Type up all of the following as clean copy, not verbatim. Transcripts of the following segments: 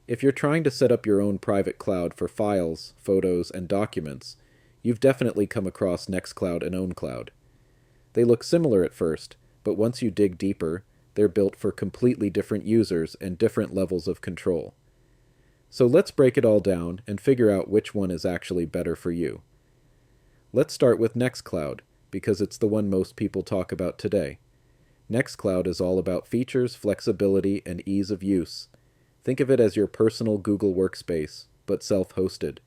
If you're trying to set up your own private cloud for files, photos, and documents, you've definitely come across Nextcloud and OwnCloud. They look similar at first, but once you dig deeper, they're built for completely different users and different levels of control. So let's break it all down and figure out which one is actually better for you. Let's start with Nextcloud, because it's the one most people talk about today. Nextcloud is all about features, flexibility, and ease of use. Think of it as your personal Google Workspace, but self-hosted.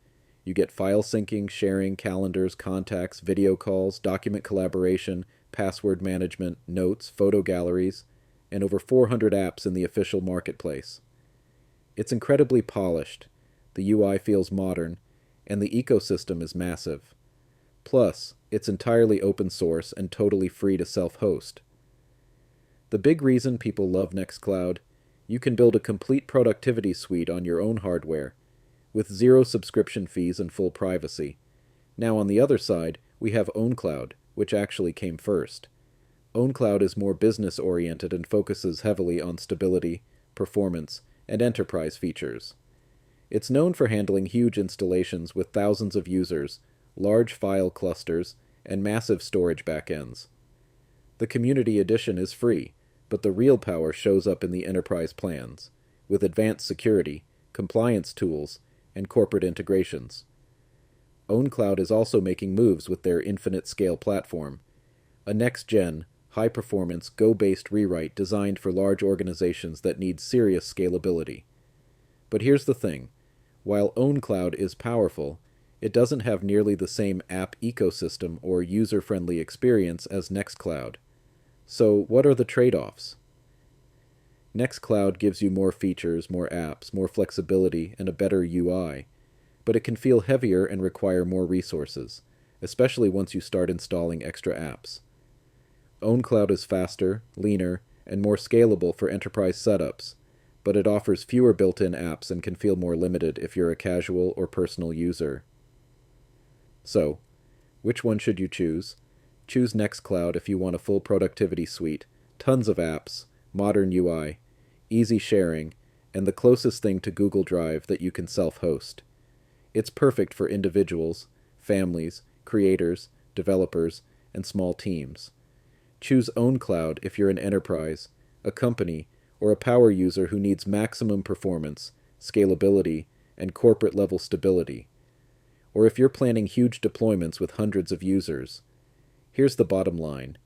You get file syncing, sharing, calendars, contacts, video calls, document collaboration, password management, notes, photo galleries, and over 400 apps in the official marketplace. It's incredibly polished, the UI feels modern, and the ecosystem is massive. Plus, it's entirely open source and totally free to self-host. The big reason people love Nextcloud: you can build a complete productivity suite on your own hardware, with zero subscription fees and full privacy. Now on the other side, we have OwnCloud, which actually came first. OwnCloud is more business-oriented and focuses heavily on stability, performance, and enterprise features. It's known for handling huge installations with thousands of users, large file clusters, and massive storage backends. The Community Edition is free, but the real power shows up in the enterprise plans, with advanced security, compliance tools, and corporate integrations. OwnCloud is also making moves with their infinite scale platform, a next-gen, high-performance, Go-based rewrite designed for large organizations that need serious scalability. But here's the thing: while OwnCloud is powerful, it doesn't have nearly the same app ecosystem or user-friendly experience as Nextcloud. So what are the trade-offs? Nextcloud gives you more features, more apps, more flexibility, and a better UI, but it can feel heavier and require more resources, especially once you start installing extra apps. OwnCloud is faster, leaner, and more scalable for enterprise setups, but it offers fewer built-in apps and can feel more limited if you're a casual or personal user. So, which one should you choose? Choose Nextcloud if you want a full productivity suite, tons of apps, modern UI, easy sharing, and the closest thing to Google Drive that you can self-host. It's perfect for individuals, families, creators, developers, and small teams. Choose OwnCloud if you're an enterprise, a company, or a power user who needs maximum performance, scalability, and corporate-level stability. Or if you're planning huge deployments with hundreds of users. Here's the bottom line: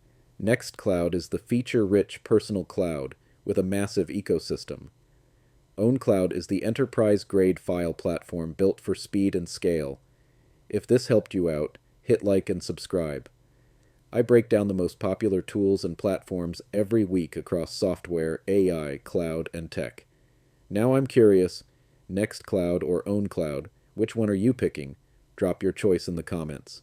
Nextcloud is the feature-rich personal cloud with a massive ecosystem. OwnCloud is the enterprise-grade file platform built for speed and scale. If this helped you out, hit like and subscribe. I break down the most popular tools and platforms every week across software, AI, cloud, and tech. Now I'm curious: Nextcloud or OwnCloud, which one are you picking? Drop your choice in the comments.